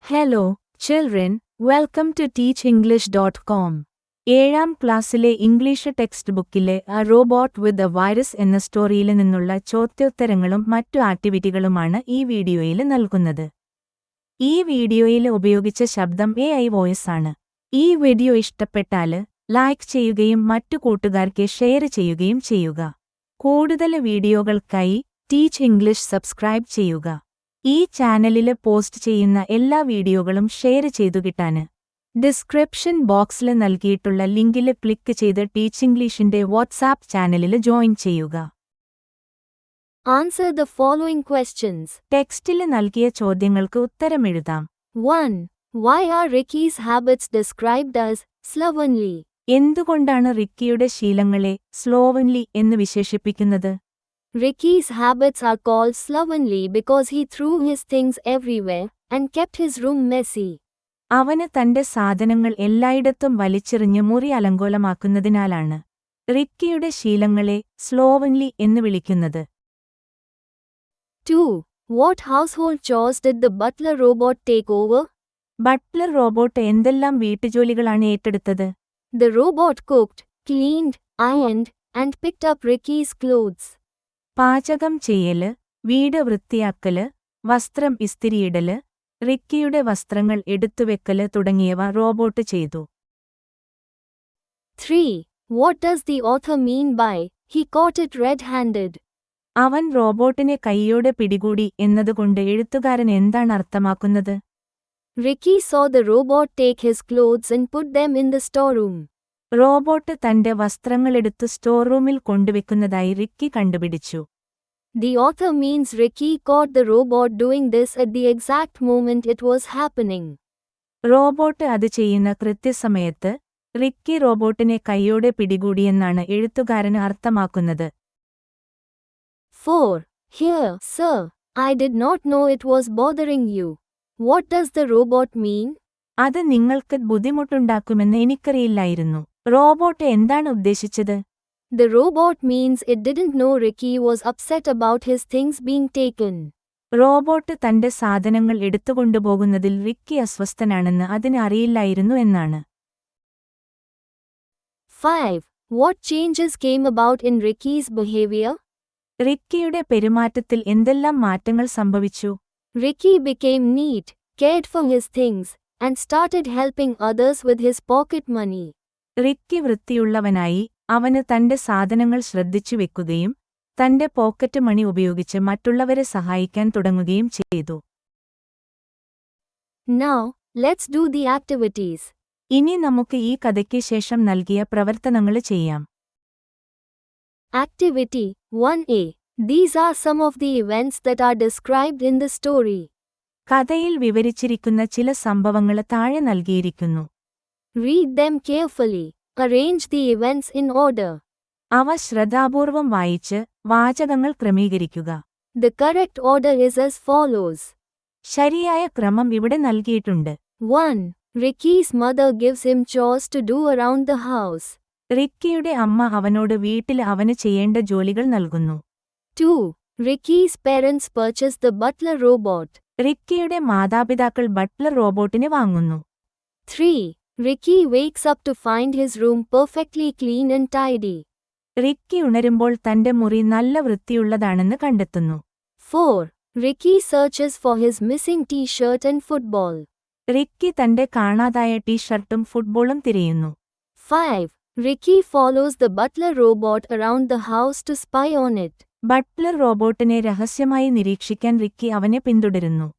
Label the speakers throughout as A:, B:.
A: Hello, children, welcome to teachenglish.com. ഏഴാം ക്ലാസ്സിലെ English text ബുക്കിലെ a robot with a virus എന്ന സ്റ്റോറിയിൽ നിന്നുള്ള ചോദ്യോത്തരങ്ങളും മറ്റു ആക്ടിവിറ്റികളുമാണ് ഈ വീഡിയോയിൽ നൽകുന്നത്. ഈ വീഡിയോയിൽ ഉപയോഗിച്ച ശബ്ദം AI വോയിസ് ആണ്. ഈ വീഡിയോ ഇഷ്ടപ്പെട്ടാല് ലൈക്ക് ചെയ്യുകയും മറ്റു കൂട്ടുകാർക്ക് ഷെയർ ചെയ്യുകയും ചെയ്യുക. കൂടുതൽ വീഡിയോകൾക്കായി ടീച്ച് ഇംഗ്ലീഷ് സബ്സ്ക്രൈബ് ചെയ്യുക. ഈ ചാനലില് പോസ്റ്റ് ചെയ്യുന്ന എല്ലാ വീഡിയോകളും ഷെയർ ചെയ്തു കിട്ടാന് ഡിസ്ക്രിപ്ഷൻ ബോക്സിൽ നൽകിയിട്ടുള്ള ലിങ്കില് ക്ലിക്ക് ചെയ്ത് ടീച്ചിംഗ്ലീഷിന്റെ വാട്സാപ്പ് ചാനലില് ജോയിൻ ചെയ്യുക.
B: Answer the following questions.
A: ടെക്സ്റ്റില് നൽകിയ ചോദ്യങ്ങൾക്ക് ഉത്തരമെഴുതാം.
B: 1. Why are Ricky's habits described as slovenly?
A: എന്തുകൊണ്ടാണ് റിക്കിയുടെ ശീലങ്ങളെ സ്ലോവൻലി എന്ന് വിശേഷിപ്പിക്കുന്നത്?
B: Ricky's habits are called slovenly because he threw his things everywhere and kept his room messy.
A: അവന് തന്റെ സാധനങ്ങൾ എല്ലായിടത്തും വലിച്ചെറിഞ്ഞ് മുറി അലങ്കോലമാക്കുന്നതിനാലാണ് റിക്കിയുടെ ശീലങ്ങളെ സ്ലോവൻലി എന്ന് വിളിക്കുന്നത്.
B: 2. What household chores did the butler robot take over?
A: Butler robot എന്തെല്ലാം വീട്ടുജോലികളാണ് ഏറ്റെടുത്തത്?
B: The robot cooked, cleaned, ironed, and picked up Ricky's clothes.
A: പാചകം ചെയ്യല്, വീട് വൃത്തിയാക്കല്, വസ്ത്രം ഇസ്തിരിയിടല്, റിക്കിയുടെ വസ്ത്രങ്ങൾ എടുത്തുവെക്കല് തുടങ്ങിയവ റോബോട്ട് ചെയ്തു.
B: 3. What does the author mean by, he caught it red-handed?
A: അവൻ റോബോട്ടിനെ കൈയോടെ പിടികൂടി എന്നതുകൊണ്ട് എഴുത്തുകാരൻ എന്താണ് അർത്ഥമാക്കുന്നത്?
B: Ricky saw the robot take his clothes and put them in the storeroom.
A: Robot തന്റെ വസ്ത്രങ്ങളെടുത്തു സ്റ്റോർറൂമിൽ കൊണ്ടുവെക്കുന്നതായി റിക്കി കണ്ടുപിടിച്ചു.
B: The author means Ricky caught the robot doing this at the exact moment it was happening.
A: Robot അത് ചെയ്യുന്ന കൃത്യസമയത്ത് Ricky റോബോട്ടിനെ കൈയോടെ പിടികൂടിയെന്നാണ് എഴുത്തുകാരന് അർത്ഥമാക്കുന്നത്.
B: 4. Here, sir, I did not know it was bothering you. What does the robot mean?
A: അത് നിങ്ങൾക്ക് ബുദ്ധിമുട്ടുണ്ടാക്കുമെന്ന് എനിക്കറിയില്ലായിരുന്നു. Robot എന്താണ് ഉദ്ദേശിച്ചത്?
B: The robot means it didn't know Ricky was upset about his things being taken.
A: Robot തന്റെ സാധനങ്ങൾ എടുത്തുകൊണ്ടുപോകുന്നതിൽ Ricky അസ്വസ്ഥനാണെന്ന് അതിന് അറിയില്ലായിരുന്നു എന്നാണ്.
B: 5. What changes came about in Ricky's behavior?
A: റിക്കിയുടെ പെരുമാറ്റത്തിൽ എന്തെല്ലാം മാറ്റങ്ങൾ സംഭവിച്ചു?
B: Ricky became neat, cared for his things, and started helping others with his pocket money.
A: Ricky വൃത്തിയുള്ളവനായി, അവന് തന്റെ സാധനങ്ങൾ ശ്രദ്ധിച്ചു വെക്കുകയും തന്റെ പോക്കറ്റ് മണി ഉപയോഗിച്ച് മറ്റുള്ളവരെ സഹായിക്കാൻ തുടങ്ങുകയും ചെയ്തു.
B: Now, let's do the activities.
A: ഇനി നമുക്ക് ഈ കഥയ്ക്ക് ശേഷം നൽകിയ പ്രവർത്തനങ്ങൾ ചെയ്യാം.
B: Activity 1A. These are some of the events that are described in the story.
A: കഥയിൽ വിവരിച്ചിരിക്കുന്ന ചില സംഭവങ്ങൾ താഴെ നൽകിയിരിക്കുന്നു.
B: Read them carefully. Arrange the events in order.
A: അവ ശ്രദ്ധാപൂർവം വായിച്ച് വാചകങ്ങൾ ക്രമീകരിക്കുക.
B: The correct order is as follows.
A: ശരിയായ ക്രമം ഇവിടെ നൽകിയിട്ടുണ്ട്.
B: 1. Ricky's mother gives him chores to do around the house.
A: റിക്കിയുടെ അമ്മ അവനോട് വീട്ടിൽ അവന് ചെയ്യേണ്ട ജോലികൾ നൽകുന്നു.
B: 2. Ricky's parents purchase the butler robot.
A: റിക്കിയുടെ മാതാപിതാക്കൾ ബട്ട്ലർ റോബോട്ടിനെ വാങ്ങുന്നു.
B: 3. Ricky wakes up to find his room perfectly clean and tidy.
A: Ricky ഉണരുമ്പോൾ തന്റെ മുറി നല്ല വൃത്തിയുള്ളതാണെന്ന് കണ്ടെത്തുന്നു.
B: 4. Ricky searches for his missing t-shirt and football.
A: Ricky തന്റെ കാണാതായ ടീഷർട്ടും ഫുട്ബോളും തിരയുന്നു.
B: 5. Ricky follows the butler robot around the house to spy on it.
A: Butler റോബോട്ടിനെ രഹസ്യമായി നിരീക്ഷിക്കാൻ റിക്കി അവനെ പിന്തുടരുന്നു.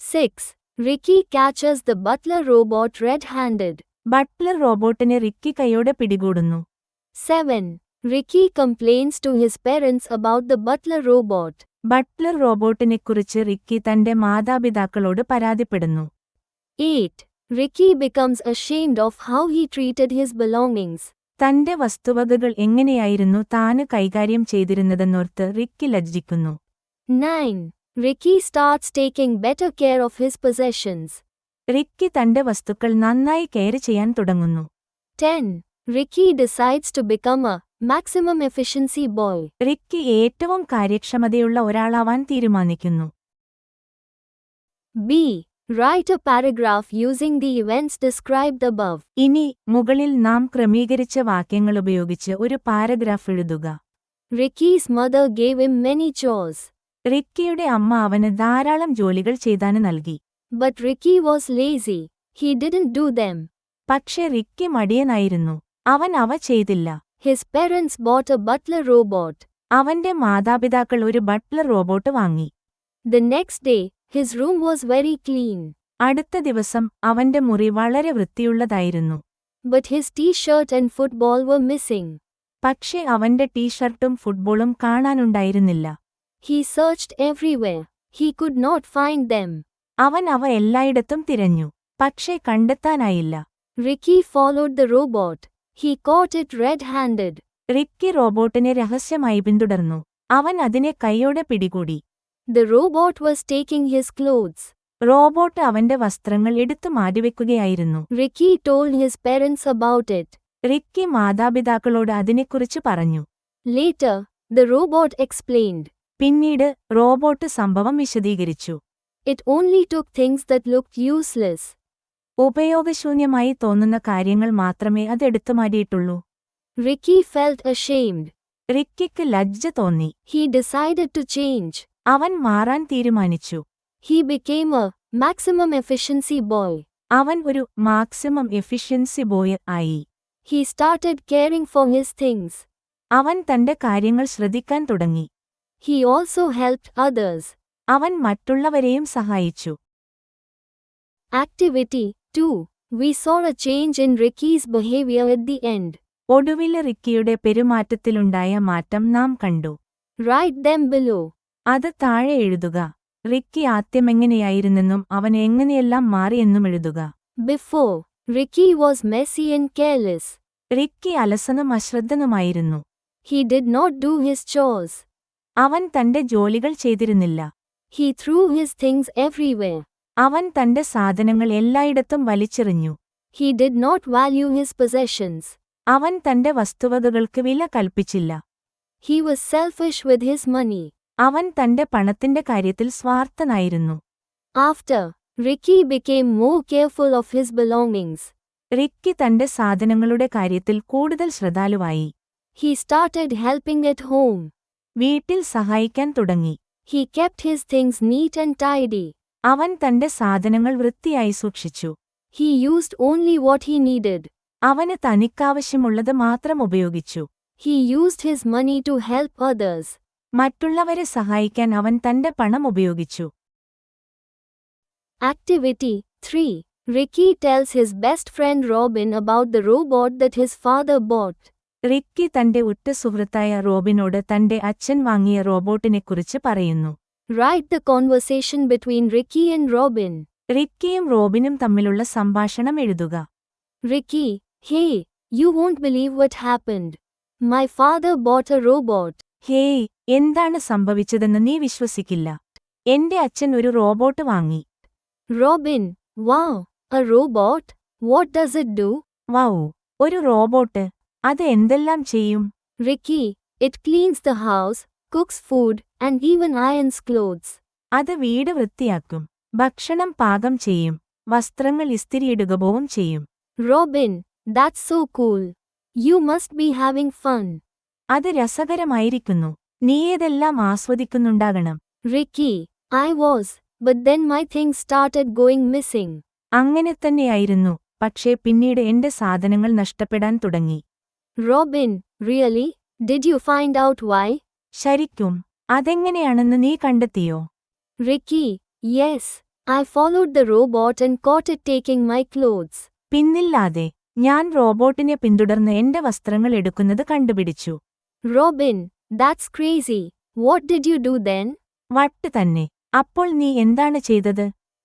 B: 6. Ricky catches the butler robot red-handed.
A: Butler റോബോട്ടിനെ റിക്കി കൈയോടെ പിടികൂടുന്നു.
B: 7. Ricky complains to his parents about the butler robot.
A: Butler റോബോട്ടിനെക്കുറിച്ച് Ricky തന്റെ മാതാപിതാക്കളോട് പരാതിപ്പെടുന്നു.
B: 8. Ricky becomes ashamed of how he treated his belongings.
A: തന്റെ വസ്തുവകകൾ എങ്ങനെയായിരുന്നു താന് കൈകാര്യം ചെയ്തിരുന്നതെന്നോർത്ത് റിക്കി ലജ്ജിക്കുന്നു.
B: 9. Ricky starts taking better care of his possessions.
A: Ricky തന്റെ വസ്തുക്കൾ നന്നായി കെയർ ചെയ്യാൻ തുടങ്ങുന്നു.
B: 10. Ricky decides to become a maximum efficiency boy.
A: Ricky ഏറ്റവും കാര്യക്ഷമതയുള്ള ഒരാളാവാൻ തീരുമാനിക്കുന്നു.
B: B. Write a paragraph using the events described above.
A: ഇനി മുകളിൽ നാം ക്രമീകരിച്ച വാക്യങ്ങൾ ഉപയോഗിച്ച് ഒരു പാരഗ്രാഫ് എഴുതുക.
B: Ricky's mother gave him many chores.
A: റിക്കിയുടെ അമ്മ അവന് ധാരാളം ജോലികൾ ചെയ്താന് നൽകി.
B: But Ricky was lazy. He didn't do them.
A: പക്ഷേ റിക്കി മടിയനായിരുന്നു. അവൻ അവ ചെയ്തില്ല.
B: His parents bought a butler robot.
A: അവന്റെ മാതാപിതാക്കൾ ഒരു ബട്ട്ലർ റോബോട്ട് വാങ്ങി.
B: The next day, his room was very clean.
A: അടുത്ത ദിവസം അവന്റെ മുറി വളരെ വൃത്തിയുള്ളതായിരുന്നു.
B: But his t-shirt and football were missing.
A: പക്ഷേ അവന്റെ ടീഷർട്ടും ഫുട്ബോളും കാണാനുണ്ടായിരുന്നില്ല.
B: He searched everywhere. He could not find them.
A: അവൻ അവ എല്ലായിടത്തും തിരഞ്ഞു. പക്ഷേ കണ്ടെത്താനായില്ല.
B: Ricky followed the robot. He caught it red-handed.
A: Ricky റോബോട്ടിനെ രഹസ്യമായി പിന്തുടർന്നു. അവൻ അതിനെ കൈയോടെ പിടികൂടി.
B: The robot was taking his clothes.
A: Robot അവന്റെ വസ്ത്രങ്ങൾ എടുത്തു മാറ്റിവെക്കുകയായിരുന്നു.
B: Ricky told his parents about it.
A: Ricky മാതാപിതാക്കളോട് അതിനെക്കുറിച്ച് പറഞ്ഞു.
B: Later, the robot explained.
A: പിന്നീട് റോബോട്ട് സംഭവം വിശദീകരിച്ചു.
B: It only took things that looked useless.
A: ഉപയോഗശൂന്യമായി തോന്നുന്ന കാര്യങ്ങൾ മാത്രമേ അത് എടുത്തുമാറ്റിയിട്ടുള്ളൂ.
B: Ricky felt ashamed.
A: റിക്കിക്ക് ലജ്ജ തോന്നി.
B: He decided to change.
A: അവൻ മാറാൻ തീരുമാനിച്ചു.
B: He became a maximum efficiency boy.
A: അവൻ ഒരു മാക്സിമം എഫിഷ്യൻസി ബോയ് ആയി.
B: He started caring for his things.
A: അവൻ തന്റെ കാര്യങ്ങൾ ശ്രദ്ധിക്കാൻ തുടങ്ങി.
B: He also helped others.
A: അവൻ മറ്റുള്ളവരെയും സഹായിച്ചു.
B: Activity 2. We saw a change in Ricky's behavior at the end.
A: ഒടുവിൽ റിക്കിയുടെ പെരുമാറ്റത്തിലുണ്ടായ മാറ്റം നാം കണ്ടു.
B: Write them below.
A: അത് താഴെ എഴുതുക. റിക്കി ആദ്യമെങ്ങനെയായിരുന്നെന്നും അവൻ എങ്ങനെയെല്ലാം മാറിയെന്നും എഴുതുക.
B: Before, Ricky was messy and careless.
A: Ricky അലസനും അശ്രദ്ധനുമായിരുന്നു.
B: He did not do his chores.
A: അവൻ തന്റെ ജോലികൾ ചെയ്തിരുന്നില്ല.
B: He threw his things everywhere.
A: അവൻ തന്റെ സാധനങ്ങൾ എല്ലായിടത്തും വലിച്ചെറിഞ്ഞു.
B: He did not value his possessions.
A: അവൻ തന്റെ വസ്തുവകകൾക്ക് വില കൽപ്പിച്ചില്ല.
B: He was selfish with his money.
A: അവൻ തന്റെ പണത്തിന്റെ കാര്യത്തിൽ സ്വാർത്ഥനായിരുന്നു.
B: After, Ricky became more careful of his belongings.
A: Ricky തന്റെ സാധനങ്ങളുടെ കാര്യത്തിൽ കൂടുതൽ ശ്രദ്ധാലുവായി.
B: He started helping at home.
A: വീട്ടിൽ സഹായിക്കാൻ തുടങ്ങി.
B: He kept his things neat and tidy.
A: അവൻ തന്റെ സാധനങ്ങൾ വൃത്തിയായി സൂക്ഷിച്ചു.
B: He used only what he needed.
A: അവന് തനിക്കാവശ്യമുള്ളത് മാത്രം ഉപയോഗിച്ചു.
B: He used his money to help others.
A: മറ്റുള്ളവരെ സഹായിക്കാൻ അവൻ തന്റെ പണം ഉപയോഗിച്ചു.
B: Activity 3. Ricky tells his best friend Robin about the robot that his father bought.
A: Ricky തന്റെ ഉറ്റ സുഹൃത്തായ റോബിനോട് തന്റെ അച്ഛൻ വാങ്ങിയ റോബോട്ടിനെക്കുറിച്ച് പറയുന്നു.
B: Write the conversation between Ricky and Robin.
A: റിക്കിയും റോബിനും തമ്മിലുള്ള സംഭാഷണം എഴുതുക.
B: Ricky, hey, you won't believe what happened. My father bought a robot.
A: Hey, എന്താണ് സംഭവിച്ചതെന്ന് നീ വിശ്വസിക്കില്ല. എന്റെ അച്ഛൻ ഒരു റോബോട്ട് വാങ്ങി.
B: Robin, wow, a robot? What does it do?
A: Wow, ഒരു റോബോട്ട്. അത് എന്തെല്ലാം ചെയ്യും?
B: Ricky, it cleans the house, cooks food, and even irons clothes.
A: അത് വീട് വൃത്തിയാക്കും, ഭക്ഷണം പാകം ചെയ്യും, വസ്ത്രങ്ങൾ ഇസ്തിരിയിടുകയും ചെയ്യും.
B: Robin, that's so cool. You must be having fun.
A: അത് രസകരമായിരിക്കുന്നു. നീയേതെല്ലാം ആസ്വദിക്കുന്നുണ്ടാകണം.
B: Ricky, I was, but then my things started going missing.
A: അങ്ങനെ തന്നെയായിരുന്നു, പക്ഷേ പിന്നീട് എന്റെ സാധനങ്ങൾ നഷ്ടപ്പെടാൻ തുടങ്ങി.
B: Robin, really? Did you find out why?
A: ശരിക്കും, അതെങ്ങനെയാണെന്ന് നീ കണ്ടെത്തിയോ?
B: Ricky, yes. I followed the robot and caught it taking my clothes.
A: പിന്നില്ലാതെ, ഞാൻ റോബോട്ടിനെ പിന്തുടർന്ന് എന്റെ വസ്ത്രങ്ങൾ എടുക്കുന്നത് കണ്ടുപിടിച്ചു.
B: Robin, that's crazy. What did you do then?
A: വട്ട് തന്നെ. അപ്പോൾ നീ എന്താണ് ചെയ്തത്?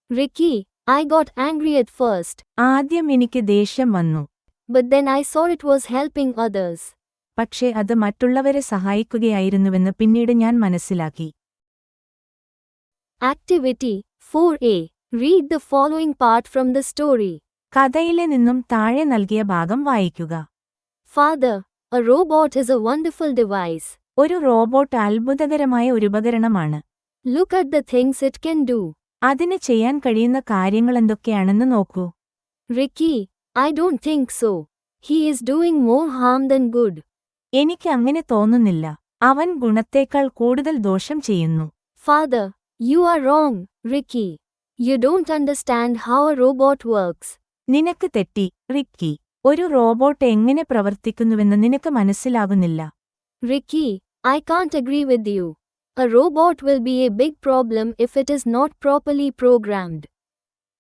B: Ricky, I got angry at first.
A: ആദ്യം എനിക്ക് ദേഷ്യം വന്നു.
B: But then I saw it was helping others.
A: പക്ഷേ അത് മറ്റുള്ളവരെ സഹായിക്കുകയായിരുന്നുവെന്ന് പിന്നീട് ഞാൻ മനസ്സിലാക്കി.
B: Activity 4A. Read the following part from the story.
A: കഥയിലെ നിന്നും താഴെ നൽകിയ ഭാഗം വായിക്കുക.
B: Father, a robot is a wonderful device.
A: ഒരു റോബോട്ട് അത്ഭുതകരമായ ഒരു ഉപകരണമാണ്.
B: Look at the things it can do.
A: അതിന് ചെയ്യാൻ കഴിയുന്ന കാര്യങ്ങളെന്തൊക്കെയാണെന്ന് നോക്കൂ.
B: Ricky, I don't think so. He is doing more harm than good.
A: എനിക്ക് അങ്ങനെ തോന്നുന്നില്ല. അവൻ ഗുണത്തേക്കാൾ കൂടുതൽ ദോഷം ചെയ്യുന്നു.
B: Father, you are wrong, Ricky. You don't understand how a robot works.
A: നിനക്ക് തെറ്റി, റിക്കി. ഒരു റോബോട്ട് എങ്ങനെ പ്രവർത്തിക്കുന്നുവെന്ന് നിനക്ക് മനസ്സിലാകുന്നില്ല.
B: Ricky, I can't agree with you. A robot will be a big problem if it is not properly programmed.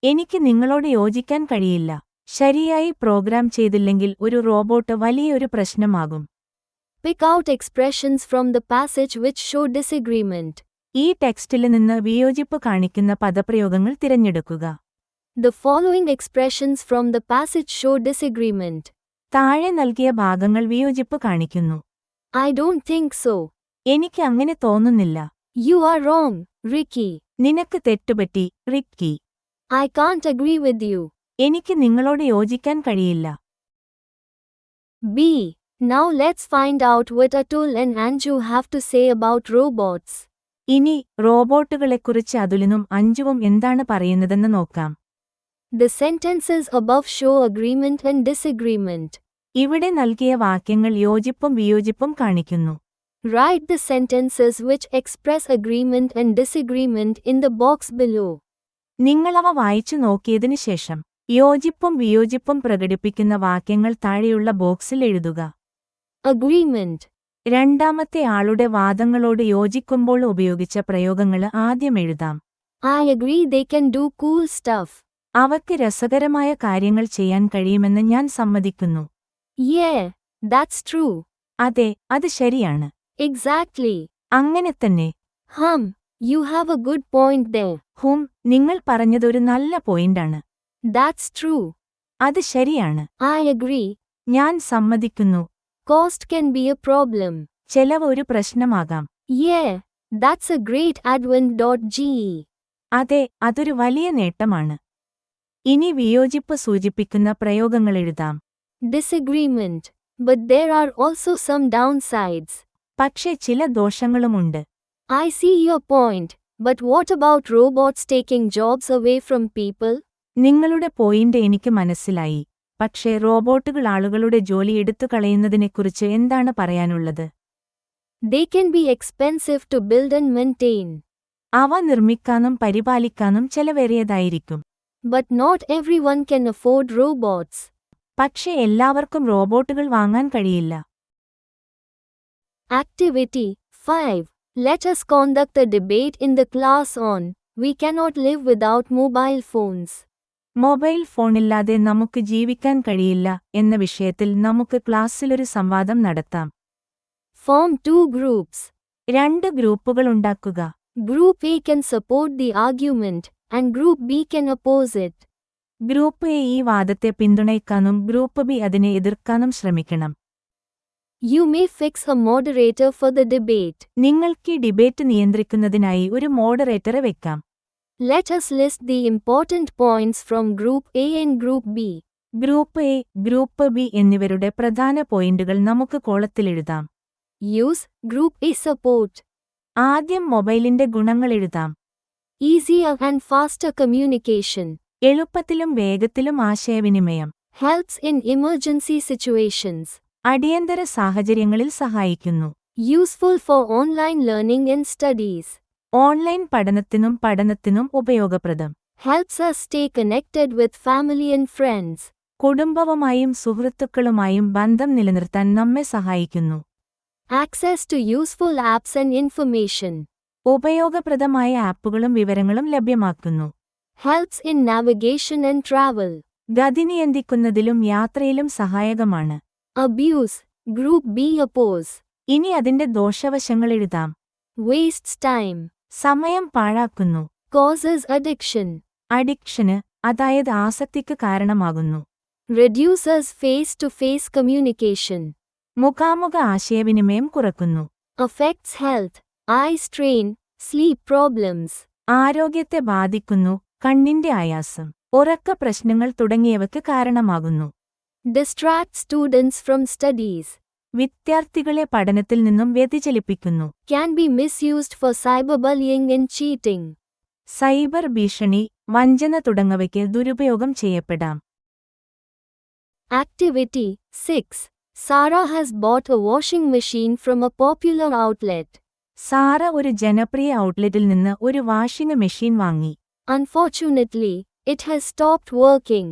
A: എനിക്ക് നിങ്ങളോട് യോജിക്കാൻ കഴിയില്ല. ശരിയായി പ്രോഗ്രാം ചെയ്തില്ലെങ്കിൽ ഒരു റോബോട്ട് വലിയൊരു പ്രശ്നമാകും.
B: Pick out expressions from the passage which show disagreement.
A: ഈ ടെക്സ്റ്റിൽ നിന്ന് വിയോജിപ്പ് കാണിക്കുന്ന പദപ്രയോഗങ്ങൾ തിരഞ്ഞെടുക്കുക.
B: The following expressions from the passage show disagreement.
A: താഴെ നൽകിയ ഭാഗങ്ങൾ വിയോജിപ്പ് കാണിക്കുന്നു.
B: I don't think so.
A: എനിക്ക് അങ്ങനെ തോന്നുന്നില്ല.
B: You are wrong, Ricky.
A: നിനക്ക് തെറ്റുപറ്റി, Ricky.
B: I can't agree with you.
A: എനിക്ക് നിങ്ങളോട് യോജിക്കാൻ കഴിയില്ല.
B: B. Now let's find out what Atul and Anju have to say about robots.
A: ഇനി റോബോട്ടുകളെക്കുറിച്ച് അതുലിനും അഞ്ജുവും എന്താണ് പറയുന്നതെന്ന് നോക്കാം.
B: The sentences above show agreement and disagreement.
A: ഇവിടെ നൽകിയ വാക്യങ്ങൾ യോജിപ്പും വിയോജിപ്പും കാണിക്കുന്നു.
B: Write the sentences which express agreement and disagreement in the box below.
A: നിങ്ങളവ വായിച്ചു നോക്കിയതിനു ശേഷം യോജിപ്പും വിയോജിപ്പും പ്രകടിപ്പിക്കുന്ന വാക്യങ്ങൾ താഴെയുള്ള ബോക്സിൽ എഴുതുക.
B: Agreement.
A: രണ്ടാമത്തെ ആളുടെ വാദങ്ങളോട് യോജിക്കുമ്പോൾ ഉപയോഗിച്ച പ്രയോഗങ്ങൾ ആദ്യം എഴുതാം.
B: I agree they can do cool stuff.
A: അവയ്ക്ക് രസകരമായ കാര്യങ്ങൾ ചെയ്യാൻ കഴിയുമെന്ന് ഞാൻ സമ്മതിക്കുന്നു.
B: Yeah, that's true.
A: അതെ, അത് ശരിയാണ്.
B: Exactly.
A: അങ്ങനെ തന്നെ.
B: You have a good point there.
A: നിങ്ങൾ പറഞ്ഞതൊരു നല്ല പോയിന്റാണ്.
B: That's true.
A: അത് ശരിയാണ്.
B: I agree.
A: ഞാൻ സമ്മതിക്കുന്നു.
B: Cost can be a problem.
A: ചെലവ് ഒരു പ്രശ്നമാകാം.
B: Yeah, that's a great advent.ge.
A: അതെ, അതൊരു വലിയ നേട്ടമാണ്. ഇനി വിയോജിപ്പ് സൂചിപ്പിക്കുന്ന പ്രയോഗങ്ങൾ എഴുതാം.
B: Disagreement. But there are also some downsides.
A: പക്ഷേ ചില ദോഷങ്ങളുമുണ്ട്.
B: I see your point, but what about robots taking jobs away from people?
A: നിങ്ങളുടെ പോയിന്റ് എനിക്ക് മനസ്സിലായി. പക്ഷേ റോബോട്ടുകൾ ആളുകളുടെ ജോലി എടുത്തുകളയുന്നതിനെക്കുറിച്ച് എന്താണ് പറയാനുള്ളത്?
B: They can be expensive to build and maintain.
A: അവ നിർമ്മിക്കാനും പരിപാലിക്കാനും ചെലവേറിയതായിരിക്കും.
B: But not everyone can afford robots.
A: പക്ഷേ എല്ലാവർക്കും റോബോട്ടുകൾ വാങ്ങാൻ കഴിയില്ല.
B: Activity 5. Let us conduct a debate in the class on "We cannot live without mobile phones."
A: Mobile ഫോണില്ലാതെ നമുക്ക് ജീവിക്കാൻ കഴിയില്ല എന്ന വിഷയത്തിൽ നമുക്ക് ക്ലാസ്സിലൊരു സംവാദം നടത്താം.
B: Form 2 groups.
A: 2 ഗ്രൂപ്പുകൾ ഉണ്ടാക്കുക.
B: Group A can support the argument, and Group B can oppose it.
A: Group A ഈ വാദത്തെ പിന്തുണയ്ക്കാനും ഗ്രൂപ്പ് ബി അതിനെ എതിർക്കാനും ശ്രമിക്കണം.
B: You may fix a moderator for the debate.
A: നിങ്ങൾക്ക് ഡിബേറ്റ് നിയന്ത്രിക്കുന്നതിനായി ഒരു മോഡറേറ്ററെ വെക്കാം.
B: Let us list the important points from Group A and Group B.
A: Group A, group B എന്നിവരുടെ പ്രധാന പോയിന്റുകൾ നമുക്ക് കോളത്തിലെഴുതാം.
B: Use Group A support.
A: ആദ്യം മൊബൈലിന്റെ ഗുണങ്ങൾ എഴുതാം.
B: Easier and faster communication.
A: എളുപ്പത്തിലും വേഗത്തിലും ആശയവിനിമയം.
B: Helps in emergency situations.
A: അടിയന്തര സാഹചര്യങ്ങളിൽ സഹായിക്കുന്നു.
B: Useful for online learning and studies.
A: Online പഠനത്തിനും ഉപയോഗപ്രദം.
B: Helps us stay connected with family and friends.
A: കുടുംബവുമായും സുഹൃത്തുക്കളുമായും ബന്ധം നിലനിർത്താൻ നമ്മെ സഹായിക്കുന്നു.
B: Access to useful apps and information.
A: ഉപയോഗപ്രദമായ ആപ്പുകളും വിവരങ്ങളും ലഭ്യമാക്കുന്നു.
B: Helps in navigation and travel.
A: ഗതി നിയന്ത്രിക്കുന്നതിലും യാത്രയിലും സഹായകമാണ്.
B: Abuse. Group B oppose.
A: ഇനി അതിന്റെ ദോഷവശങ്ങൾ എഴുതാം.
B: Wastes time.
A: സമയം പാഴാക്കുന്നു.
B: Causes addiction.
A: അഡിക്ഷന്, അതായത് ആസക്തിക്ക് കാരണമാകുന്നു.
B: Reduces face-to-face communication.
A: മുഖാമുഖ ആശയവിനിമയം കുറക്കുന്നു.
B: Affects health. Eye strain. Sleep problems.
A: ആരോഗ്യത്തെ ബാധിക്കുന്നു, കണ്ണിന്റെ ആയാസം, ഉറക്ക പ്രശ്നങ്ങൾ തുടങ്ങിയവയ്ക്ക് കാരണമാകുന്നു.
B: Distracts students from studies.
A: വിദ്യാർത്ഥികളെ പഠനത്തിൽ നിന്നും വ്യതിചലിപ്പിക്കുന്നു.
B: Can be misused for cyberbullying and cheating.
A: Cyber ഭീഷണി, വഞ്ചന തുടങ്ങിയവയ്ക്ക് ദുരുപയോഗം ചെയ്യപ്പെടാം.
B: Activity 6. Sarah has bought a washing machine from a popular outlet.
A: Sara ഒരു ജനപ്രിയ ഔട്ട്ലെറ്റിൽ നിന്ന് ഒരു വാഷിംഗ് മെഷീൻ വാങ്ങി.
B: Unfortunately, it has stopped working.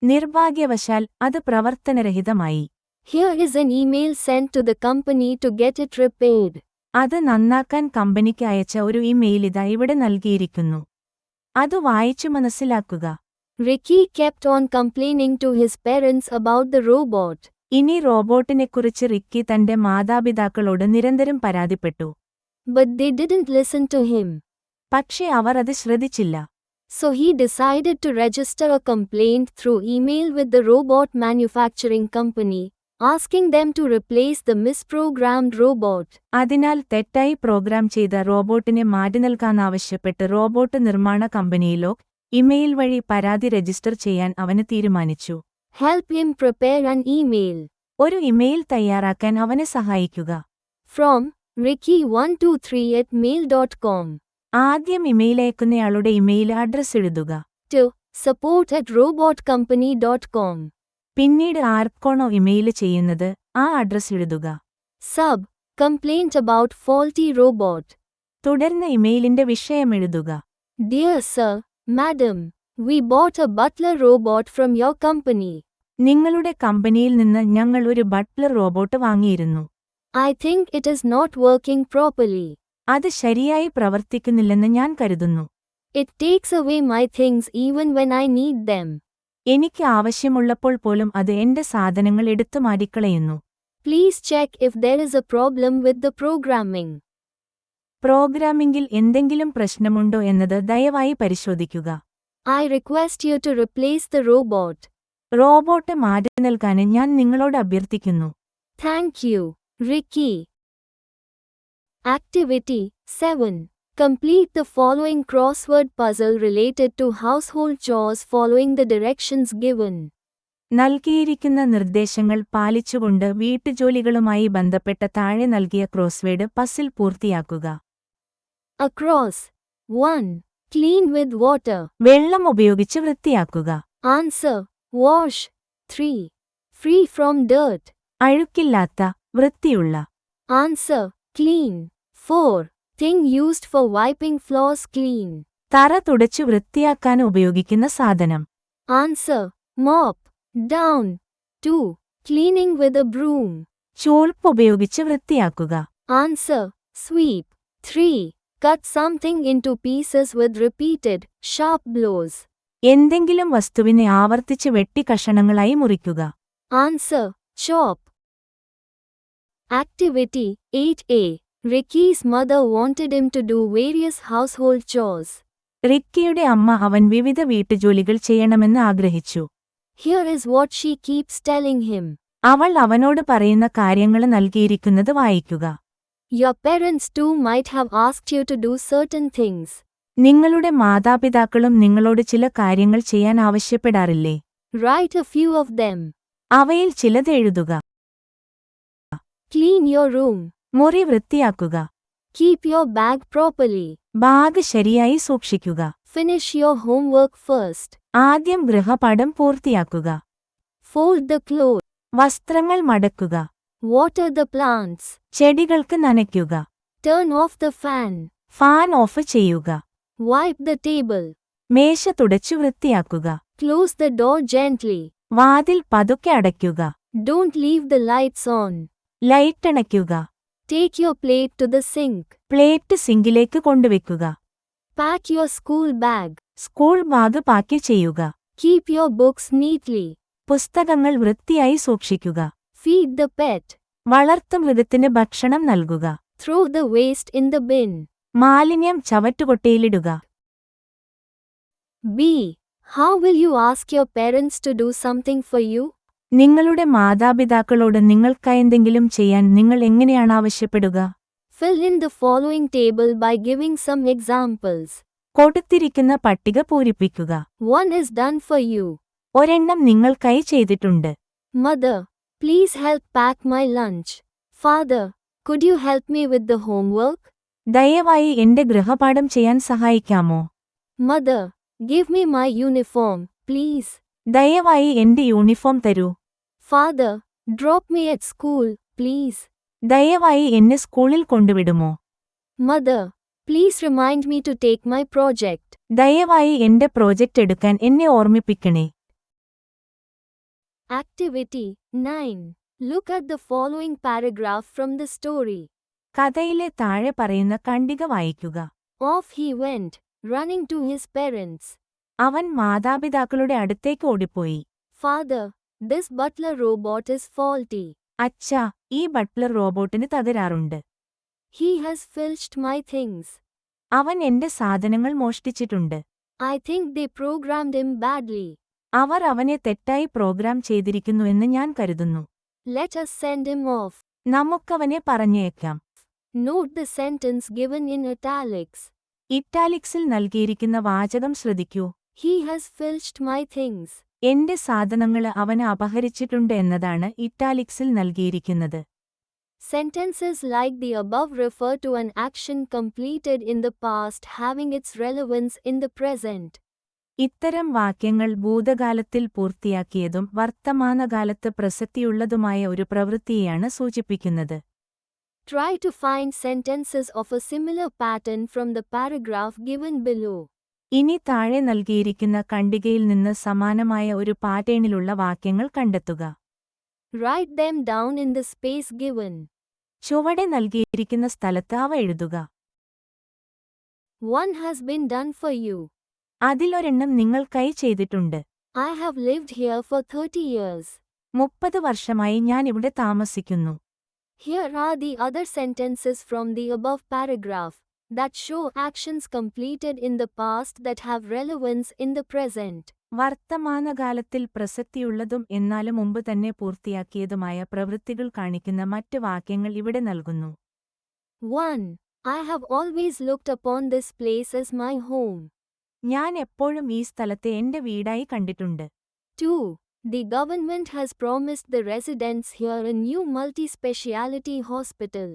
A: നിർഭാഗ്യവശാൽ അത് പ്രവർത്തനരഹിതമായി.
B: Here is an email sent to the company to get it repaired.
A: അത് നന്നാക്കാൻ കമ്പനിക്ക് അയച്ച ഒരു ഇമെയിൽ ഇതാ ഇവിടെ നൽകിയിരിക്കുന്നു. അത് വായിച്ചു മനസ്സിലാക്കുക.
B: Ricky kept on complaining to his parents about the robot.
A: ഇനി റോബോട്ടിനെക്കുറിച്ച് റിക്കി തന്റെ മാതാപിതാക്കളോട് നിരന്തരം പരാതിപ്പെട്ടു.
B: But they didn't listen to him.
A: പക്ഷേ അവർ അത് ശ്രദ്ധിച്ചില്ല.
B: So he decided to register a complaint through email with the robot manufacturing company, asking them to replace the misprogrammed robot.
A: അതിനാൽ തെറ്റായി programme ചെയ്ത റോബോട്ടിനെ മാറ്റി നൽകാനാവശ്യപ്പെട്ട് റോബോട്ട് നിർമ്മാണ കമ്പനിയിലോ ഇമെയിൽ വഴി പരാതി രജിസ്റ്റർ ചെയ്യാൻ അവന് തീരുമാനിച്ചു.
B: Help him prepare an email.
A: ഒരു ഇമെയിൽ തയ്യാറാക്കാൻ അവനെ സഹായിക്കുക.
B: From ricky123@mail.com
A: ആദ്യം ഇമെയിൽ അയക്കുന്നയാളുടെ ഇമെയിൽ അഡ്രസ് എഴുതുക.
B: to support@robotcompany.com.
A: പിന്നീട് ആർക്കാണോ ഇമെയിൽ ചെയ്യുന്നത് ആ അഡ്രസ് എഴുതുക.
B: Sub complaint about faulty robot.
A: തുടർന്ന് ഇമെയിലിന്റെ വിഷയം എഴുതുക.
B: Dear sir, madam, we bought a butler robot from your company.
A: നിങ്ങളുടെ കമ്പനിയിൽ നിന്ന് ഞങ്ങൾ ഒരു ബട്ട്ലർ റോബോട്ട് വാങ്ങിയിരുന്നു.
B: I think it is not working properly.
A: അത് ശരിയായി പ്രവർത്തിക്കുന്നില്ലെന്ന് ഞാൻ കരുതുന്നു.
B: It takes away my things even when I need them.
A: എനിക്ക് ആവശ്യമുള്ളപ്പോൾ പോലും അത് എന്റെ സാധനങ്ങൾ എടുത്തു മാറ്റിക്കളയുന്നു.
B: Please check if there is a problem with the programming.
A: പ്രോഗ്രാമിംഗിൽ എന്തെങ്കിലും പ്രശ്നമുണ്ടോ എന്നത് ദയവായി പരിശോധിക്കുക.
B: I request you to replace the robot.
A: Robot മാറ്റി നൽകാൻ ഞാൻ നിങ്ങളോട് അഭ്യർത്ഥിക്കുന്നു.
B: Thank you, Ricky. Activity 7. Complete the following crossword puzzle related to household chores following the directions given.
A: നൽകിയിരിക്കുന്ന നിർദ്ദേശങ്ങൾ പാലിച്ചുകൊണ്ട് വീട്ടുജോലികളുമായി ബന്ധപ്പെട്ട താഴെ നൽകിയ ക്രോസ്വേഡ് പസിൽ പൂർത്തിയാക്കുക.
B: Across 1. Clean with water.
A: വെള്ളം ഉപയോഗിച്ച് വൃത്തിയാക്കുക.
B: Answer. Wash. 3. Free from dirt.
A: അഴുക്കില്ലാത്ത, വൃത്തിയുള്ള.
B: Answer. Clean. 4. Thing used for wiping floors clean.
A: തറ തുടച്ചു വൃത്തിയാക്കാൻ ഉപയോഗിക്കുന്ന സാധനം.
B: Answer. Mop. Down. 2. Cleaning with a broom.
A: ചൂൽപ്പ് ഉപയോഗിച്ച് വൃത്തിയാക്കുക.
B: Answer. Sweep. 3. Cut something into pieces with repeated, sharp blows.
A: എന്തെങ്കിലും വസ്തുവിനെ ആവർത്തിച്ച് വെട്ടി കഷണങ്ങളായി മുറിക്കുക.
B: Answer. Chop. Activity 8A. Ricky's mother wanted him to do various household chores.
A: റിക്കിയുടെ അമ്മ അവൻ വിവിധ വീട്ടുജോലികൾ ചെയ്യണമെന്ന് ആഗ്രഹിച്ചു.
B: Here is what she keeps telling him.
A: അവൾ അവനോട് പറയുന്ന കാര്യങ്ങൾ നൽകിയിരിക്കുന്നത് വായിക്കുക.
B: Your parents too might have asked you to do certain things.
A: നിങ്ങളുടെ മാതാപിതാക്കളും നിങ്ങളോട് ചില കാര്യങ്ങൾ ചെയ്യാൻ ആവശ്യപ്പെടാറില്ലേ?
B: Write a few of them.
A: അവയിൽ ചിലത് എഴുതുക.
B: Clean your room.
A: മുറി വൃത്തിയാക്കുക.
B: Keep your bag properly.
A: Bag ശരിയായി സൂക്ഷിക്കുക.
B: Finish your homework first.
A: ആദ്യം ഗൃഹപാഠം പൂർത്തിയാക്കുക.
B: Fold the clothes.
A: വസ്ത്രങ്ങൾ മടക്കുക.
B: Water the plants.
A: ചെടികൾക്ക് നനയ്ക്കുക.
B: Turn off the fan.
A: Fan of ചെയ്യുക.
B: Wipe the table.
A: മേശ തുടച്ചു വൃത്തിയാക്കുക.
B: Close the door gently.
A: വാതിൽ പതുക്കെ അടയ്ക്കുക.
B: Don't leave the lights on.
A: Light അണയ്ക്കുക.
B: Take your plate to the sink.
A: Plate സിങ്കിലേക്ക് കൊണ്ടുവയ്ക്കുക.
B: Pack your school bag.
A: School bag pack ചെയ്യുക.
B: Keep your books neatly.
A: പുസ്തകങ്ങൾ വൃത്തിയായി സൂക്ഷിക്കുക.
B: Feed the pet.
A: വളർത്തുമൃഗത്തിന് ഭക്ഷണം നൽകുക.
B: Throw the waste in the bin.
A: മാലിന്യം ചവറ്റുകൊട്ടയിലിടുക.
B: B. How will you ask your parents to do something for you?
A: നിങ്ങളുടെ മാതാപിതാക്കളോട് നിങ്ങൾക്കായെന്തെങ്കിലും ചെയ്യാൻ നിങ്ങൾ എങ്ങനെയാണ് ആവശ്യപ്പെടുക?
B: Fill in the following table by giving some examples.
A: കൊടുത്തിരിക്കുന്ന പട്ടിക പൂരിപ്പിക്കുക.
B: 1 is done for you.
A: ഒരെണ്ണം നിങ്ങൾക്കായി ചെയ്തിട്ടുണ്ട്.
B: Mother, please help pack my lunch. Father, could you help me with the homework?
A: ദയവായി എന്റെ ഗൃഹപാഠം ചെയ്യാൻ സഹായിക്കാമോ?
B: Mother, give me my uniform, please.
A: ദയവായി എന്റെ യൂണിഫോം തരൂ.
B: Father, drop me at school, please.
A: ദയവായി എന്നെ സ്കൂളിൽ കൊണ്ടുവിടുമോ?
B: Mother, please remind me to take my project.
A: ദയവായി എന്റെ പ്രോജക്റ്റ് എടുക്കാൻ എന്നെ ഓർമ്മിപ്പിക്കണേ.
B: Activity 9. Look at the following paragraph from the story.
A: കഥയിലെ താഴെ പറയുന്ന ഖണ്ഡിക വായിക്കുക.
B: Off he went, running to his parents.
A: അവൻ മാതാപിതാക്കളുടെ അടുത്തേക്ക് ഓടിപ്പോയി.
B: Father, this butler robot is faulty.
A: അച്ഛാ, ഈ Buttler റോബോട്ടിന് തകരാറുണ്ട്.
B: He has filched my things.
A: അവൻ എന്റെ സാധനങ്ങൾ മോഷ്ടിച്ചിട്ടുണ്ട്.
B: I think they programmed him badly.
A: അവർ അവനെ തെറ്റായി പ്രോഗ്രാം ചെയ്തിരിക്കുന്നുവെന്ന് ഞാൻ കരുതുന്നു.
B: Let us send him off.
A: നമുക്കവനെ പറഞ്ഞേക്കാം.
B: Note the sentence given in italics.
A: ഇറ്റാലിക്സിൽ നൽകിയിരിക്കുന്ന വാചകം ശ്രദ്ധിക്കൂ.
B: He has filched my things.
A: എന്റെ സാധനങ്ങള് അവന് അപഹരിച്ചിട്ടുണ്ട് എന്നതാണ് ഇറ്റാലിക്സിൽ നൽകിയിരിക്കുന്നത്.
B: Sentences like the above refer to an action completed in the past having its relevance in the present.
A: ഇത്തരം വാക്യങ്ങൾ ഭൂതകാലത്തിൽ പൂർത്തിയാക്കിയതും വർത്തമാനകാലത്ത് പ്രസക്തിയുള്ളതുമായ ഒരു പ്രവൃത്തിയെയാണ് സൂചിപ്പിക്കുന്നത്.
B: Try to find sentences of a similar pattern from the paragraph given below.
A: ഇനി താഴെ നൽകിയിരിക്കുന്ന ഖണ്ഡികയിൽ നിന്ന് സമാനമായ ഒരു പാറ്റേണിലുള്ള വാക്യങ്ങൾ കണ്ടെത്തുക.
B: Write them down in the space given.
A: ചുവടെ നൽകിയിരിക്കുന്ന സ്ഥലത്ത് അവ എഴുതുക.
B: One has been done for you.
A: അതിലൊരെണ്ണം നിങ്ങൾക്കായി ചെയ്തിട്ടുണ്ട്.
B: I have lived here for 30 years.
A: 30 വർഷമായി ഞാൻ ഇവിടെ താമസിക്കുന്നു.
B: Here are the other sentences from the above paragraph that show actions completed in the past that have relevance in the present.
A: വർത്തമാനകാലത്തിൽ പ്രസക്തിയുള്ളതും എന്നാലും മുമ്പ് തന്നെ പൂർത്തിയാക്കിയതുമായ പ്രവൃത്തികൾ കാണിക്കുന്ന മറ്റ് വാക്യങ്ങൾ ഇവിടെ നൽകുന്നു.
B: 1. I have always looked upon this place as my home.
A: ഞാൻ എപ്പോഴും ഈ സ്ഥലത്തെ എന്റെ വീടായി കണ്ടിട്ടുണ്ട്.
B: 2. The government has promised the residents here a new multi-speciality hospital.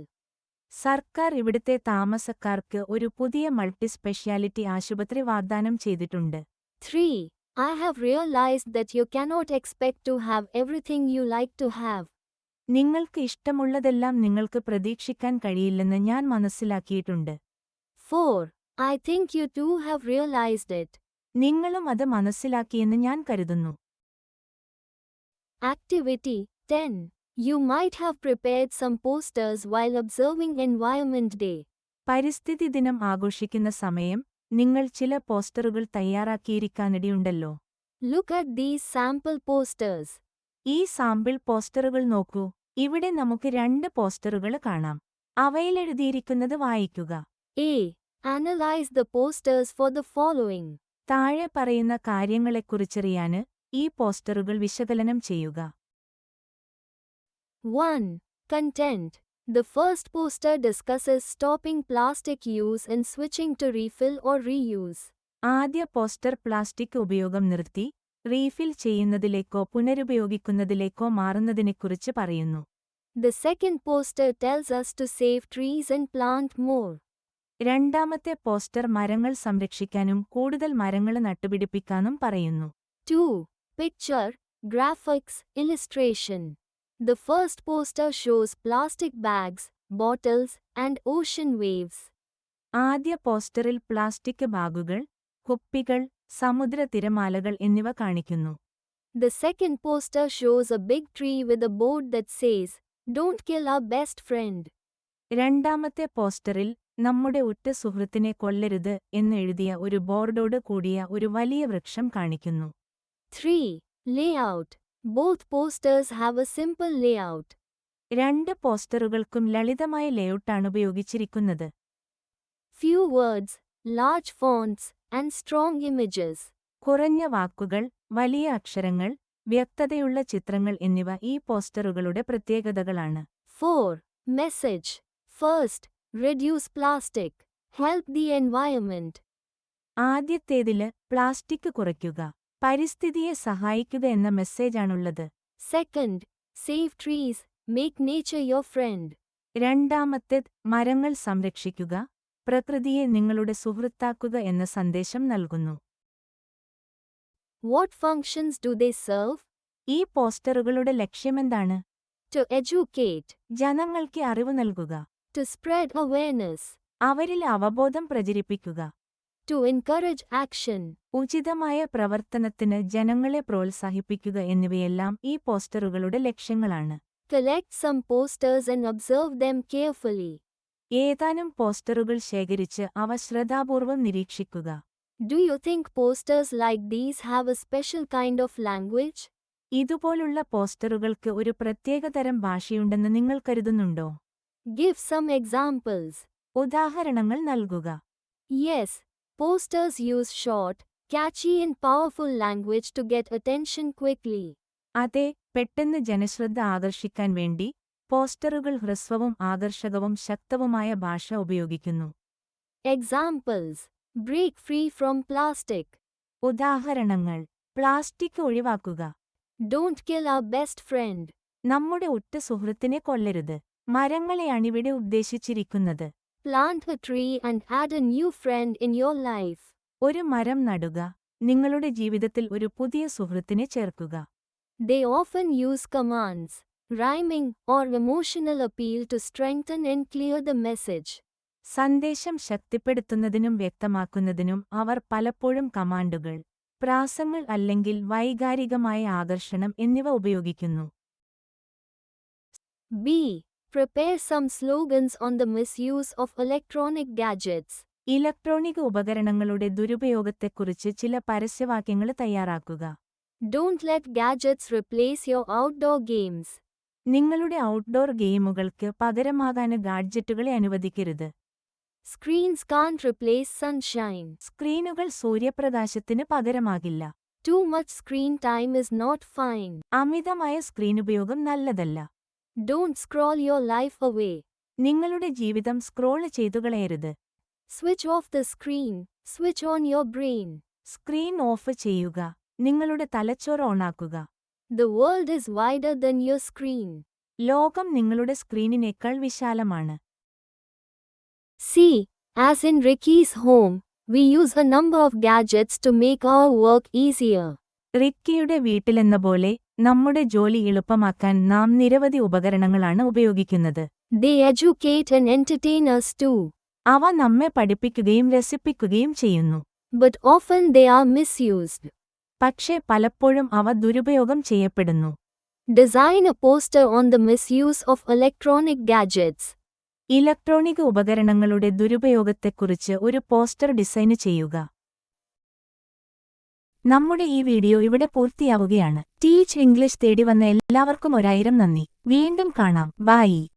A: സർക്കാർ ഇവിടുത്തെ താമസക്കാർക്ക് ഒരു പുതിയ മൾട്ടി സ്പെഷ്യാലിറ്റി ആശുപത്രി വാഗ്ദാനം ചെയ്തിട്ടുണ്ട്.
B: 3. I have realized that you cannot expect to have everything you like to have.
A: നിങ്ങൾക്ക് ഇഷ്ടമുള്ളതെല്ലാം നിങ്ങൾക്ക് പ്രതീക്ഷിക്കാൻ കഴിയില്ലെന്ന് ഞാൻ മനസ്സിലാക്കിയിട്ടുണ്ട്.
B: 4. I think you too have realized it.
A: നിങ്ങളും അത് മനസ്സിലാക്കിയെന്ന് ഞാൻ കരുതുന്നു.
B: Activity 10. You might have prepared some posters while observing Environment Day.
A: പരിസ്ഥിതി ദിനം ആഘോഷിക്കുന്ന സമയം നിങ്ങൾ ചില പോസ്റ്ററുകൾ തയ്യാറാക്കിയിരിക്കാനിടയുണ്ടല്ലോ.
B: Look at these sample posters.
A: ഈ സാമ്പിൾ പോസ്റ്ററുകൾ നോക്കൂ. ഇവിടെ നമുക്ക് 2 പോസ്റ്ററുകൾ കാണാം. അവയിലെഴുതിയിരിക്കുന്നത് വായിക്കുക.
B: A. Analyze the posters for the following.
A: താഴെ പറയുന്ന കാര്യങ്ങളെക്കുറിച്ചറിയാന് ഈ പോസ്റ്ററുകൾ വിശകലനം ചെയ്യുക.
B: 1. Content. The first poster discusses stopping plastic use and switching to refill or reuse.
A: ആദ്യ പോസ്റ്റർ പ്ലാസ്റ്റിക് ഉപയോഗം നിർത്തി റീഫിൽ ചെയ്യുന്നതിലേക്കോ പുനരുപയോഗിക്കുന്നതിലേക്കോ മാറുന്നതിനെക്കുറിച്ച് പറയുന്നു.
B: The second poster tells us to save trees and plant more.
A: രണ്ടാമത്തെ പോസ്റ്റർ മരങ്ങൾ സംരക്ഷിക്കാനും കൂടുതൽ മരങ്ങൾ നട്ടുപിടിപ്പിക്കാനും പറയുന്നു.
B: 2. Picture, graphics, illustration. The first poster shows plastic bags, bottles, and ocean waves.
A: ആദ്യ പോസ്റ്ററിൽ പ്ലാസ്റ്റിക് ബാഗുകൾ, കുപ്പികൾ, സമുദ്ര തിരമാലകൾ എന്നിവ കാണിക്കുന്നു.
B: The second poster shows a big tree with a board that says, "Don't kill our best friend."
A: രണ്ടാമത്തെ പോസ്റ്ററിൽ നമ്മുടെ ഉറ്റ സുഹൃത്തിനെ കൊല്ലരുത് എന്ന് എഴുതിയ ഒരു ബോർഡോട് കൂടിയ ഒരു വലിയ വൃക്ഷം കാണിക്കുന്നു.
B: 3. Layout. Both posters have a simple layout.
A: 2 പോസ്റ്ററുകൾക്കും ലളിതമായ ലേഔട്ടാണ് ഉപയോഗിച്ചിരിക്കുന്നത്.
B: Few words, large fonts, and strong images.
A: കുറഞ്ഞ വാക്കുകൾ, വലിയ അക്ഷരങ്ങൾ, വ്യക്തതയുള്ള ചിത്രങ്ങൾ എന്നിവ ഈ പോസ്റ്ററുകളുടെ പ്രത്യേകതകളാണ്.
B: 4. Message. First, reduce plastic. Help the environment.
A: ആദ്യത്തേതില് പ്ലാസ്റ്റിക് കുറയ്ക്കുക, പരിസ്ഥിതിയെ സഹായിക്കുക എന്ന മെസ്സേജാണുള്ളത്.
B: Second, save trees, make nature your friend.
A: രണ്ടാമത്തേത് മരങ്ങൾ സംരക്ഷിക്കുക, പ്രകൃതിയെ നിങ്ങളുടെ സുഹൃത്താക്കുക എന്ന സന്ദേശം നൽകുന്നു.
B: What functions do they serve?
A: ഈ പോസ്റ്ററുകളുടെ ലക്ഷ്യമെന്താണ്?
B: To educate,
A: ജനങ്ങൾക്ക് അറിവ് നൽകുക,
B: to spread awareness,
A: അവരിൽ അവബോധം പ്രചരിപ്പിക്കുക,
B: to encourage action.
A: ഉചിതമായ പ്രവർത്തനത്തിന് ജനങ്ങളെ പ്രോത്സാഹിപ്പിക്കുക എന്നിവയെല്ലാം ഈ പോസ്റ്ററുകളുടെ ലക്ഷ്യങ്ങളാണ്.
B: Collect some posters and observe them carefully.
A: ഏതാനും പോസ്റ്ററുകൾ ശേഖരിച്ച് അവ ശ്രദ്ധാപൂർവം നിരീക്ഷിക്കുക.
B: Do you think posters like these have a special kind of language?
A: ഇതുപോലുള്ള പോസ്റ്ററുകൾക്ക് ഒരു പ്രത്യേകതരം ഭാഷയുണ്ടെന്ന് നിങ്ങൾ കരുതുന്നുണ്ടോ?
B: Give some examples.
A: ഉദാഹരണങ്ങൾ നൽകുക.
B: Yes, posters use short, catchy and powerful language to get attention quickly.
A: അതെ, പെട്ടെന്ന് ജനശ്രദ്ധ ആകർഷിക്കാൻ വേണ്ടി പോസ്റ്ററുകൾ ഹ്രസ്വവും ആകർഷകവും ശക്തവുമായ ഭാഷ ഉപയോഗിക്കുന്നു.
B: Examples. Break free from plastic.
A: ഉദാഹരണങ്ങൾ: പ്ലാസ്റ്റിക് ഒഴിവാക്കുക,
B: Don't kill our best friend.
A: നമ്മുടെ ഉറ്റ സുഹൃത്തിനെ കൊല്ലരുത്, മരങ്ങളെയാണിവിടെ ഉദ്ദേശിച്ചിരിക്കുന്നത്.
B: Plant a tree and add a new friend in your life.
A: ഒരു മരം നടുക, നിങ്ങളുടെ ജീവിതത്തിൽ ഒരു പുതിയ സുഹൃത്തിനെ ചേർക്കുക.
B: They often use commands, rhyming, or emotional appeal to strengthen and clear the message.
A: സന്ദേശം ശക്തിപ്പെടുത്തുന്നതിനും വ്യക്തമാക്കുന്നതിനും അവർ പലപ്പോഴും കമാൻഡുകൾ, പ്രാസങ്ങൾ അല്ലെങ്കിൽ വൈകാരികമായ ആകർഷണം എന്നിവ ഉപയോഗിക്കുന്നു.
B: B. Prepare some slogans on the misuse of electronic gadgets.
A: Electronic ഉപകരണങ്ങളുടെ ദുരുപയോഗത്തെക്കുറിച്ച് ചില പരസ്യവാക്യങ്ങൾ തയ്യാറാക്കുക.
B: Don't let gadgets replace your outdoor games.
A: നിങ്ങളുടെ ഔട്ട്ഡോർ ഗെയിമുകൾക്ക് പകരമാകാൻ ഗാഡ്ജറ്റുകളെ അനുവദിക്കരുത്.
B: Screens can't replace sunshine.
A: സ്ക്രീനുകൾ സൂര്യപ്രകാശത്തിന് പകരമാകില്ല.
B: Too much screen time is not fine.
A: അമിതമായ സ്ക്രീനുപയോഗം നല്ലതല്ല.
B: Don't scroll your life away.
A: നിങ്ങളുടെ ജീവിതം scroll ചെയ്തുകളയരുത്.
B: Switch off the screen. Switch on your brain.
A: Screen off ചെയ്യുക, നിങ്ങളുടെ തലച്ചോറ് ഓണാക്കുക.
B: The world is wider than your screen.
A: ലോകം നിങ്ങളുടെ സ്ക്രീനിനേക്കാൾ വിശാലമാണ്.
B: C. As in Ricky's home, we use a number of gadgets to make our work easier.
A: റിക്കിയുടെ വീട്ടിലെന്ന പോലെ നമ്മുടെ ജോലി എളുപ്പമാക്കാൻ നാം നിരവധി ഉപകരണങ്ങളാണ് ഉപയോഗിക്കുന്നത്.
B: They educate and entertain us too.
A: അവ നമ്മെ പഠിപ്പിക്കുകയും രസിപ്പിക്കുകയും ചെയ്യുന്നു.
B: But often they are misused.
A: പക്ഷേ പലപ്പോഴും അവ ദുരുപയോഗം ചെയ്യപ്പെടുന്നു.
B: Design a poster on the misuse of electronic gadgets.
A: Electronic ഉപകരണങ്ങളുടെ ദുരുപയോഗത്തെക്കുറിച്ച് ഒരു പോസ്റ്റർ ഡിസൈൻ ചെയ്യുക. നമ്മുടെ ഈ വീഡിയോ ഇവിടെ പൂർത്തിയാവുകയാണ്. ടീച്ച് ഇംഗ്ലീഷ് തേടി വന്ന എല്ലാവർക്കും 1000 നന്ദി. വീണ്ടും കാണാം. ബൈ.